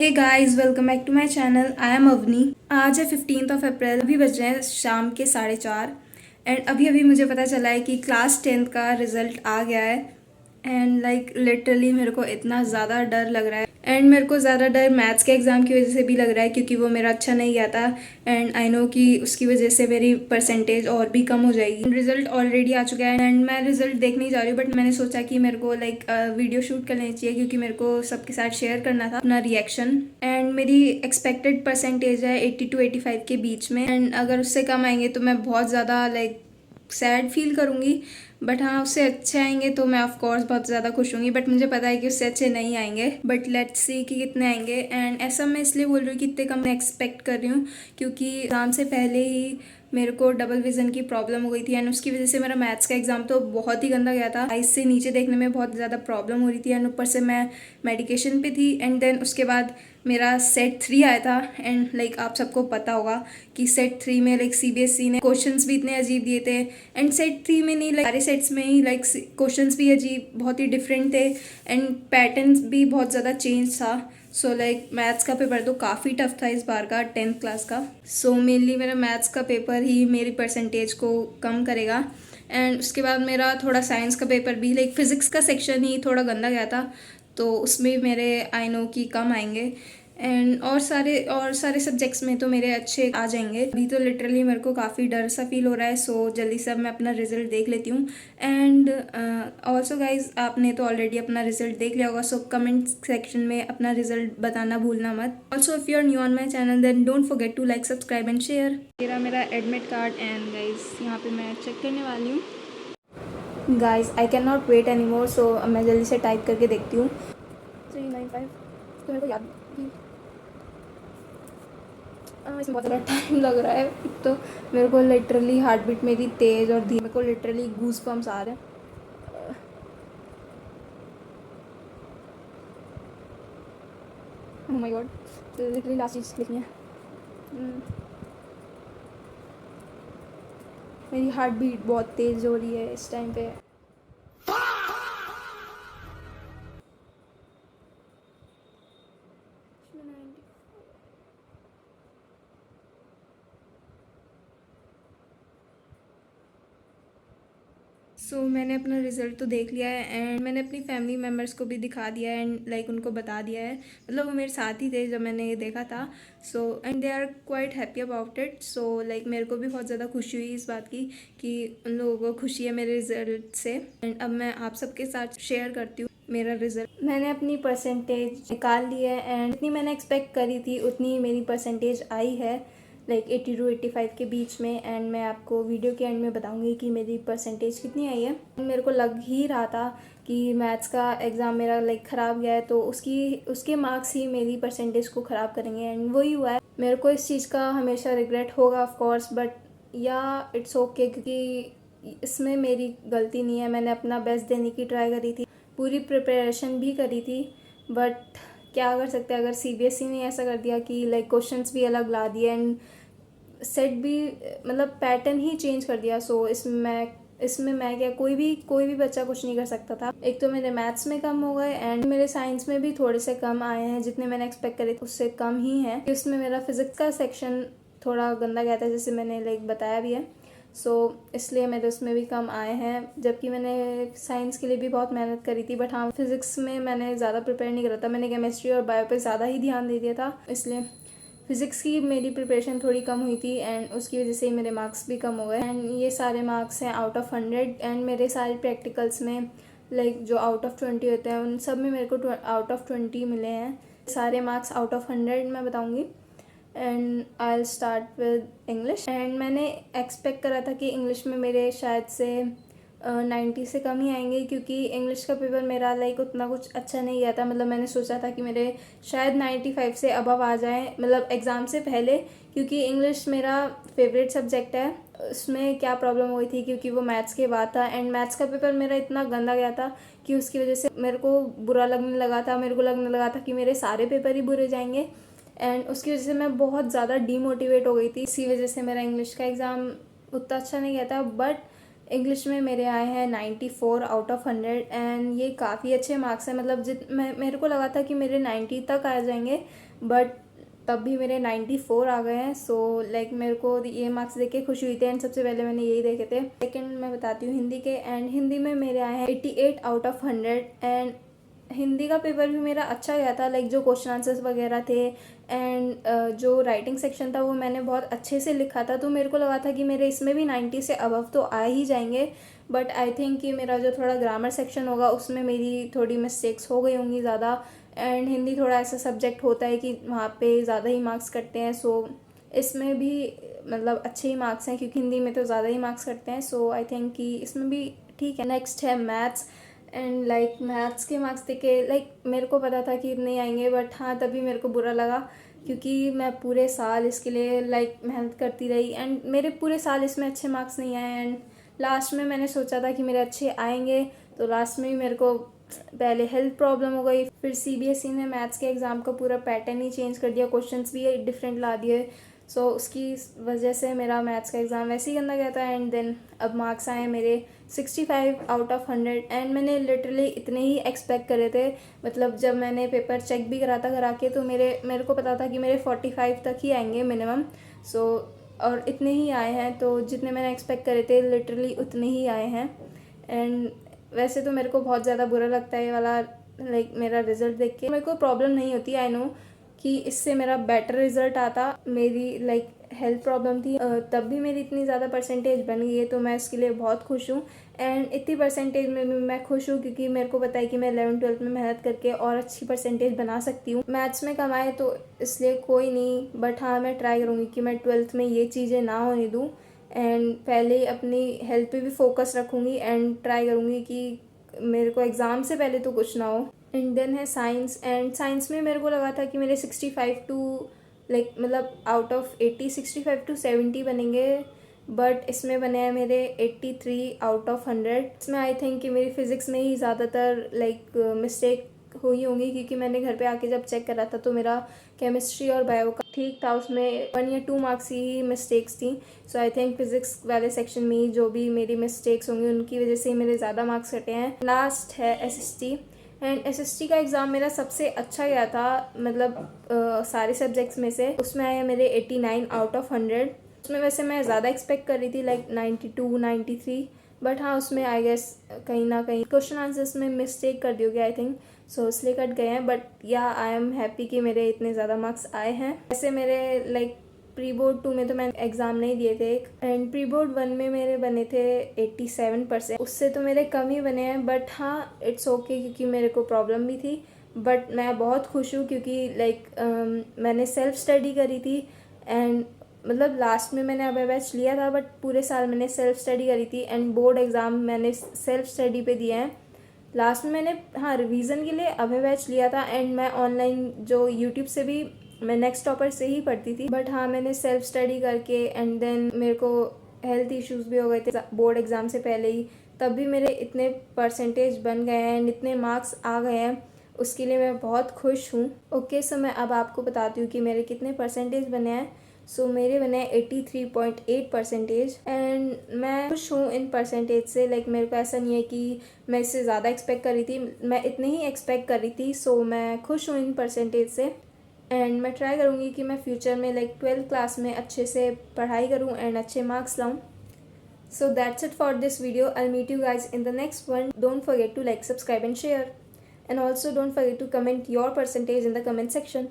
Hey guys, welcome back to my channel. I am Avni. आज है 15 अप्रैल। अभी बज रहे हैं शाम के 4:30 एंड अभी अभी मुझे पता चला है कि क्लास 10th का रिज़ल्ट आ गया है। एंड लाइक लिटरली मेरे को इतना ज़्यादा डर लग रहा है। एंड मेरे को ज़्यादा डर मैथ्स के एग्ज़ाम की वजह से भी लग रहा है, क्योंकि वो मेरा अच्छा नहीं गया था। एंड आई नो कि उसकी वजह से मेरी परसेंटेज और भी कम हो जाएगी। रिज़ल्ट ऑलरेडी आ चुका है एंड मैं रिज़ल्ट देखने जा रही हूँ, बट मैंने सोचा कि मेरे को लाइक वीडियो शूट कर लेनी चाहिए, क्योंकि मेरे को सबके साथ शेयर करना था अपना रिएक्शन। एंड मेरी एक्सपेक्टेड परसेंटेज है 80 to 85 के बीच में। एंड अगर उससे कम आएंगे तो मैं बहुत ज़्यादा लाइक सैड फील करूँगी। बट हाँ, उससे अच्छे आएंगे तो मैं ऑफ कोर्स बहुत ज़्यादा खुश होंगी। बट मुझे पता है कि उससे अच्छे नहीं आएंगे, बट लेट्स सी कि कितने आएंगे। एंड ऐसा मैं इसलिए बोल रही हूँ कि इतने कम मैं एक्सपेक्ट कर रही हूँ, क्योंकि एग्ज़ाम से पहले ही मेरे को डबल विज़न की प्रॉब्लम हो गई थी। एंड उसकी वजह से मेरा मैथ्स का एग्ज़ाम तो बहुत ही गंदा गया था। आइज से नीचे देखने में बहुत ज़्यादा प्रॉब्लम हो रही थी एंड ऊपर से मैं मेडिकेशन पे थी। एंड देन उसके बाद मेरा सेट 3 आया था। एंड लाइक आप सबको पता होगा कि सेट 3 में लाइक सीबीएसई ने क्वेश्चंस भी इतने अजीब दिए थे। एंड सेट 3 में नहीं, लाइक सारे सेट्स में ही लाइक क्वेश्चंस भी अजीब, बहुत ही डिफरेंट थे। एंड पैटर्न्स भी बहुत ज़्यादा चेंज था। सो लाइक मैथ्स का पेपर तो काफ़ी टफ था इस बार का, 10th क्लास का। सो मेनली मेरा मैथ्स का पेपर ही मेरी परसेंटेज को कम करेगा। एंड उसके बाद मेरा थोड़ा साइंस का पेपर भी, लाइक फिज़िक्स का सेक्शन ही थोड़ा गंदा गया था, तो उसमें भी मेरे आई नो कि कम आएंगे। एंड और सारे सब्जेक्ट्स में तो मेरे अच्छे आ जाएंगे। अभी तो लिटरली मेरे को काफ़ी डर सा फील हो रहा है। सो जल्दी से अब मैं अपना रिजल्ट देख लेती हूँ। एंड ऑल्सो गाइज, आपने तो ऑलरेडी अपना रिजल्ट देख लिया होगा, सो कमेंट सेक्शन में अपना रिजल्ट बताना भूलना मत। Also if you are new on my channel then don't forget to like, subscribe and share. मेरा एडमिट कार्ड एंड गाइज यहाँ पे मैं चेक करने वाली हूँ। Guys I can not wait any more, so मैं जल्दी से टाइप करके देखती हूँ। 395 तो मेरे को याद इसमें बहुत ज़्यादा टाइम लग रहा है। एक तो मेरे को लिटरली हार्ट बीट मेरी तेज़ और धीमे, मेरे को लिटरली गूज बम्स आ रहे हैं। Oh my God, literally last चीज़ लिखनी है। मेरी हार्ट बीट बहुत तेज़ हो रही है इस टाइम पे। मैंने अपना रिज़ल्ट तो देख लिया है एंड मैंने अपनी फैमिली मेम्बर्स को भी दिखा दिया है एंड लाइक उनको बता दिया है। मतलब वो मेरे साथ ही थे जब मैंने ये देखा था। And they are quite happy about it. Like मेरे को भी बहुत ज़्यादा खुशी हुई इस बात की कि उन लोगों को खुशी है मेरे रिज़ल्ट से। एंड अब मैं आप सबके साथ शेयर करती हूँ मेरा रिज़ल्ट। मैंने अपनी परसेंटेज निकाल ली है एंड जितनी मैंने एक्सपेक्ट करी थी उतनी मेरी परसेंटेज आई है, लाइक 80 to 85 के बीच में। एंड मैं आपको वीडियो के एंड में बताऊंगी कि मेरी परसेंटेज कितनी आई है। मेरे को लग ही रहा था कि मैथ्स का एग्ज़ाम मेरा लाइक ख़राब गया है, तो उसके मार्क्स ही मेरी परसेंटेज को ख़राब करेंगे। एंड वही हुआ है। मेरे को इस चीज़ का हमेशा रिग्रेट होगा ऑफ कोर्स, बट या इट्स ओके, क्योंकि इसमें मेरी गलती नहीं है। मैंने अपना बेस्ट देने की ट्राई करी थी, पूरी प्रिपरेशन भी करी थी। बट क्या कर सकते हैं, अगर सीबीएसई ने ऐसा कर दिया कि लाइक क्वेश्चंस भी अलग ला दिए एंड सेट भी, मतलब पैटर्न ही चेंज कर दिया। इसमें मैं क्या, कोई भी बच्चा कुछ नहीं कर सकता था। एक तो मेरे मैथ्स में कम हो गए एंड मेरे साइंस में भी थोड़े से कम आए हैं, जितने मैंने एक्सपेक्ट करे थे उससे कम ही है। उसमें मेरा फिजिक्स का सेक्शन थोड़ा गंदा गया था, जैसे मैंने लाइक बताया भी है। इसलिए मेरे उसमें भी कम आए हैं, जबकि मैंने साइंस के लिए भी बहुत मेहनत करी थी। बट हाँ, फिजिक्स में मैंने ज़्यादा प्रिपेयर नहीं करा था। मैंने केमिस्ट्री और बायो पे ज़्यादा ही ध्यान दे दिया था, इसलिए फिज़िक्स की मेरी प्रिपरेशन थोड़ी कम हुई थी एंड उसकी वजह से मेरे मार्क्स भी कम हो गए। एंड ये सारे मार्क्स हैं आउट ऑफ 100। एंड मेरे सारे प्रैक्टिकल्स में लाइक जो आउट ऑफ 20 होते हैं उन सब में मेरे को आउट ऑफ 20 मिले हैं। सारे मार्क्स आउट ऑफ 100 मैं बताऊँगी। And I will start with English. And मैंने एक्सपेक्ट करा था कि इंग्लिश में मेरे शायद से 90 से कम ही आएंगे, क्योंकि इंग्लिश का पेपर मेरा लाइक उतना कुछ अच्छा नहीं गया था। मतलब मैंने सोचा था कि मेरे शायद 95 से अबव आ जाएं, मतलब एग्ज़ाम से पहले, क्योंकि इंग्लिश मेरा फेवरेट सब्जेक्ट है। उसमें क्या प्रॉब्लम हुई थी, क्योंकि वो मैथ्स के बाद था एंड मैथ्स का पेपर मेरा इतना गंदा गया था कि उसकी वजह से मेरे को बुरा लगने लगा था। मेरे को लगने लगा था कि मेरे सारे पेपर ही बुरे जाएंगे एंड उसकी वजह से मैं बहुत ज़्यादा डीमोटिवेट हो गई थी। इसी वजह से मेरा इंग्लिश का एग्ज़ाम उतना अच्छा नहीं गया था। बट इंग्लिश में मेरे आए हैं 94 आउट ऑफ 100 एंड ये काफ़ी अच्छे मार्क्स हैं। मतलब मेरे को लगा था कि मेरे 90 तक आ जाएंगे, बट तब भी मेरे 94 आ गए हैं। सो लाइक मेरे को ये मार्क्स देख के खुशी हुई थी एंड सबसे पहले मैंने यही देखे थे। सेकेंड मैं बताती हूँ हिंदी के, एंड हिंदी में मेरे आए हैं 88 आउट ऑफ 100। एंड हिंदी का पेपर भी मेरा अच्छा गया था, लाइक जो क्वेश्चन आंसर्स वगैरह थे एंड जो राइटिंग सेक्शन था वो मैंने बहुत अच्छे से लिखा था। तो मेरे को लगा था कि मेरे इसमें भी 90 से अबव तो आ ही जाएंगे। बट आई थिंक कि मेरा जो थोड़ा ग्रामर सेक्शन होगा उसमें मेरी थोड़ी मिस्टेक्स हो गई होंगी ज़्यादा। एंड हिंदी थोड़ा ऐसा सब्जेक्ट होता है कि वहाँ पे ज़्यादा ही मार्क्स कटते हैं। सो इसमें भी मतलब अच्छे ही मार्क्स हैं क्योंकि हिंदी में तो ज़्यादा ही मार्क्स कटते हैं। सो आई थिंक कि इसमें भी ठीक है। नेक्स्ट है मैथ्स, एंड लाइक मैथ्स के मार्क्स देखे लाइक मेरे को पता था कि नहीं आएंगे, बट हाँ तभी मेरे को बुरा लगा क्योंकि मैं पूरे साल इसके लिए लाइक मेहनत करती रही एंड मेरे पूरे साल इसमें अच्छे मार्क्स नहीं आए। एंड लास्ट में मैंने सोचा था कि मेरे अच्छे आएंगे, तो लास्ट में भी मेरे को पहले हेल्थ प्रॉब्लम हो गई, फिर सीबीएसई ने मैथ्स के एग्ज़ाम का पूरा पैटर्न ही चेंज कर दिया, क्वेश्चंस भी डिफरेंट ला दिए। सो उसकी वजह से मेरा मैथ्स का एग्ज़ाम वैसे ही गंदा गया था। एंड देन अब मार्क्स आए मेरे 65 आउट ऑफ 100। एंड मैंने लिटरली इतने ही एक्सपेक्ट करे थे, मतलब जब मैंने पेपर चेक भी करा था करा के, तो मेरे को पता था कि मेरे 45 तक ही आएंगे मिनिमम। सो और इतने ही आए हैं, तो जितने मैंने एक्सपेक्ट करे थे लिटरली उतने ही आए हैं। एंड वैसे तो मेरे को बहुत ज़्यादा बुरा लगता है ये वाला लाइक मेरा रिज़ल्ट देख के। मेरे को प्रॉब्लम नहीं होती, आई नो कि इससे मेरा बेटर रिज़ल्ट आता। मेरी लाइक हेल्थ प्रॉब्लम थी, तब भी मेरी इतनी ज़्यादा परसेंटेज बन गई है, तो मैं इसके लिए बहुत खुश हूँ। एंड इतनी परसेंटेज में भी मैं खुश हूँ क्योंकि मेरे को पता है कि मैं 11th-12th में मेहनत करके और अच्छी परसेंटेज बना सकती हूँ। मैथ्स में कम आए तो इसलिए कोई नहीं, बट हाँ मैं ट्राई करूँगी कि मैं 12th में ये चीज़ें ना होने दूँ एंड पहले अपनी हेल्थ पे भी फोकस रखूँगी एंड ट्राई करूँगी कि मेरे को एग्ज़ाम से पहले तो कुछ ना हो। एंड देन है साइंस, एंड साइंस में मेरे को लगा था कि मेरे 65 टू लाइक मतलब आउट ऑफ 80 65 टू 70 बनेंगे, बट इसमें बने हैं मेरे 83 आउट ऑफ 100। इसमें आई थिंक कि मेरी फिज़िक्स में ही ज़्यादातर लाइक मिस्टेक हुई होंगी क्योंकि मैंने घर पे आके जब चेक करा था तो मेरा केमिस्ट्री और बायो का ठीक था, उसमें 1 या 2 मार्क्स ही मिस्टेक्स थी। सो आई थिंक फिज़िक्स वाले सेक्शन में ही जो भी मेरी मिस्टेक्स होंगी उनकी वजह से मेरे ज़्यादा मार्क्स कटे हैं। लास्ट है एसएसटी, एंड एसएसटी का एग्ज़ाम मेरा सबसे अच्छा गया था, मतलब सारे सब्जेक्ट्स में से। उसमें आए मेरे 89 आउट ऑफ 100। उसमें वैसे मैं ज़्यादा एक्सपेक्ट कर रही थी लाइक 92 93, बट हाँ उसमें आई गेस कहीं ना कहीं क्वेश्चन आंसर्स में मिस्टेक कर दी होगी आई थिंक, सो इसलिए कट गए हैं। बट या आई एम हैप्पी कि मेरे इतने ज़्यादा मार्क्स आए हैं। वैसे मेरे लाइक प्री बोर्ड 2 में तो मैंने एग्ज़ाम नहीं दिए थे एंड प्री बोर्ड 1 में मेरे बने थे 87%, उससे तो मेरे कम ही बने हैं। बट हाँ इट्स ओके क्योंकि मेरे को प्रॉब्लम भी थी, बट मैं बहुत खुश हूँ क्योंकि लाइक मैंने सेल्फ स्टडी करी थी। एंड मतलब लास्ट में मैंने अभय बैच लिया था, बट पूरे साल मैंने सेल्फ स्टडी करी थी एंड बोर्ड एग्ज़ाम मैंने सेल्फ स्टडी पे दिए हैं। लास्ट में मैंने हाँ रिवीजन के लिए अभय बैच लिया था एंड मैं ऑनलाइन जो यूट्यूब से भी मैं नेक्स्ट टॉपर से ही पढ़ती थी, बट हाँ मैंने सेल्फ स्टडी करके एंड देन मेरे को हेल्थ इश्यूज भी हो गए थे बोर्ड एग्ज़ाम से पहले ही, तब भी मेरे इतने परसेंटेज बन गए हैं एंड इतने मार्क्स आ गए हैं, उसके लिए मैं बहुत खुश हूँ। ओके सो मैं अब आपको बताती हूँ कि मेरे कितने परसेंटेज बने हैं। सो मेरे बने 83.8% एंड मैं खुश हूँ इन परसेंटेज से। लाइक मेरे को ऐसा नहीं है कि मैं इससे ज़्यादा एक्सपेक्ट कर रही थी, मैं इतने ही एक्सपेक्ट कर रही थी। सो मैं खुश हूँ इन परसेंटेज से एंड मैं ट्राई करूँगी कि मैं फ्यूचर में लाइक 12th क्लास में अच्छे से पढ़ाई करूँ एंड अच्छे मार्क्स लाऊँ। So that's it for this video. I'll meet you guys in the next one. Don't forget to like, subscribe and share. And also don't forget to comment your percentage in the comment section.